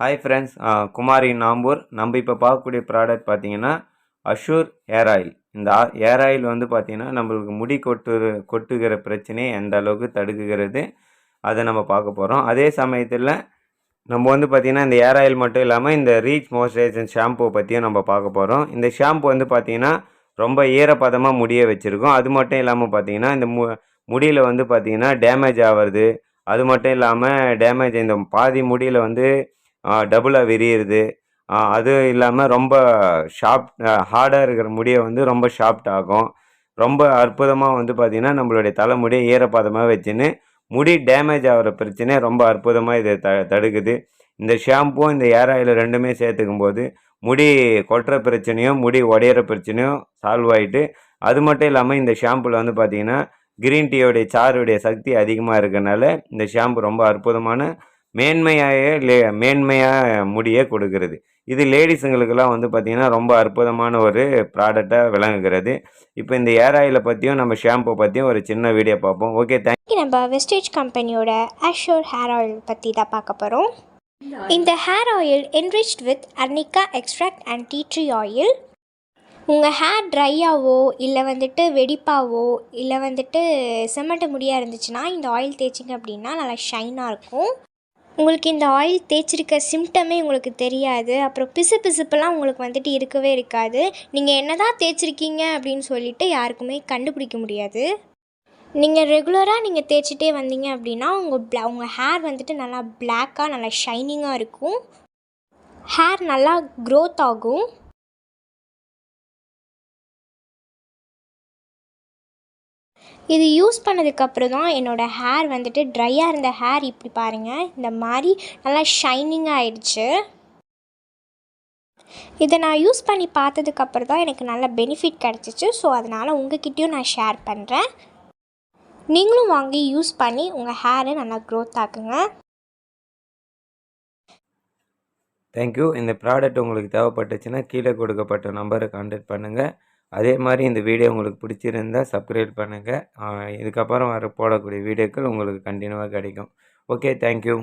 Hi friends, Kumar இன் நாம்பூர். நம்ம இப்போ பார்க்கக்கூடிய ப்ராடக்ட் பார்த்தீங்கன்னா அஷூர் ஏர் ஆயில். இந்த ஏர் ஆயில் வந்து பார்த்தீங்கன்னா நம்மளுக்கு முடி கொட்டுகிற பிரச்சனையை எந்த அளவுக்கு தடுக்குகிறது அதை நம்ம பார்க்க போகிறோம். அதே சமயத்தில் நம்ம வந்து பார்த்திங்கன்னா இந்த ஏர் ஆயில் மட்டும் இல்லாமல் இந்த ரீச் மாய்ஸ்சரைசர் ஷாம்பு பற்றியும் நம்ம பார்க்க போகிறோம். இந்த ஷாம்பு வந்து பார்த்திங்கன்னா ரொம்ப ஈரப்பதமாக முடியை வச்சுருக்கோம். அது மட்டும் இல்லாமல் பார்த்திங்கன்னா இந்த முடியில் வந்து பார்த்திங்கன்னா டேமேஜ் ஆகிறது. அது மட்டும் இல்லாமல் டேமேஜ் இந்த பாதி முடியில் வந்து டபுளாக விரியுது. அது இல்லாமல் ரொம்ப ஹார்டாக இருக்கிற முடியை வந்து ரொம்ப ஷார்ப்ட் ஆகும். ரொம்ப அற்புதமாக வந்து பார்த்திங்கன்னா நம்மளுடைய தலைமுடியை ஈரப்பதமாக வச்சுன்னு முடி டேமேஜ் ஆகிற பிரச்சனையை ரொம்ப அற்புதமாக இதை தடுக்குது. இந்த ஷாம்பும் இந்த ஏர் ஆயில் ரெண்டுமே சேர்த்துக்கும் போது முடி கொட்டுற பிரச்சனையும் முடி உடையிற பிரச்சனையும் சால்வ் ஆகிட்டு, அது மட்டும் இல்லாமல் இந்த ஷாம்பில் வந்து பார்த்திங்கன்னா கிரீன் டீயோடைய சாறுடைய சக்தி அதிகமாக இருக்கிறனால இந்த ஷாம்பு ரொம்ப அற்புதமான மேன்மையாக முடியை கொடுக்கிறது. இது லேடிஸுங்களுக்கெல்லாம் வந்து பார்த்திங்கன்னா ரொம்ப அற்புதமான ஒரு ப்ராடக்டாக விளங்குகிறது. இப்போ இந்த ஏர் ஆயிலை பற்றியும் நம்ம ஷாம்பு பற்றியும் ஒரு சின்ன வீடியோ பார்ப்போம். Okay, thank you. நம்ம வெஸ்டேஜ் கம்பெனியோட அஷூர் ஹேர் ஆயில் பற்றி தான் பார்க்க போகிறோம். இந்த hair oil enriched with arnica extract and tea tree oil. உங்கள் ஹேர் ட்ரையாவோ இல்லை வந்துட்டு வெடிப்பாவோ இல்லை வந்துட்டு செம்மட்ட முடியாக இருந்துச்சுன்னா இந்த ஆயில் தேய்ச்சிங்க அப்படின்னா நல்லா ஷைனாக இருக்கும். உங்களுக்கு இந்த ஆயில் தேய்ச்சிருக்க சிம்டமே உங்களுக்கு தெரியாது. அப்புறம் பிசுப்பெல்லாம் உங்களுக்கு வந்துட்டு இருக்கவே இருக்காது. நீங்கள் என்ன தான் தேய்ச்சிருக்கீங்க அப்படின்னு சொல்லிட்டு யாருக்குமே கண்டுபிடிக்க முடியாது. நீங்கள் ரெகுலராக நீங்கள் தேய்ச்சிட்டே வந்தீங்க அப்படின்னா உங்கள் ஹேர் வந்துட்டு நல்லா பிளாக்காக நல்லா ஷைனிங்காக இருக்கும். ஹேர் நல்லா க்ரோத் ஆகும். இது யூஸ் பண்ணதுக்கப்புறம் தான் என்னோடய ஹேர் வந்துட்டு ட்ரையாக இருந்த ஹேர் இப்படி பாருங்கள் இந்த மாதிரி நல்லா ஷைனிங்காக ஆயிடுச்சு. இதை நான் யூஸ் பண்ணி பார்த்ததுக்கப்புறம் தான் எனக்கு நல்ல பெனிஃபிட் கிடச்சிச்சு. ஸோ அதனால் உங்கள்கிட்டையும் நான் ஷேர் பண்ணுறேன். நீங்களும் வாங்கி யூஸ் பண்ணி உங்கள் ஹேரை நல்லா க்ரோத் ஆக்குங்க. தேங்க்யூ. இந்த ப்ராடக்ட் உங்களுக்கு தேவைப்பட்டுச்சுன்னா கீழே கொடுக்கப்பட்ட நம்பரை கான்டாக்ட் பண்ணுங்கள். அதே மாதிரி இந்த வீடியோ உங்களுக்கு பிடிச்சிருந்தால் சப்ஸ்கிரைப் பண்ணுங்கள். இதுக்கப்புறம் போடக்கூடிய வீடியோக்கள் உங்களுக்கு கண்டினியூவாக கிடைக்கும். Okay, thank you.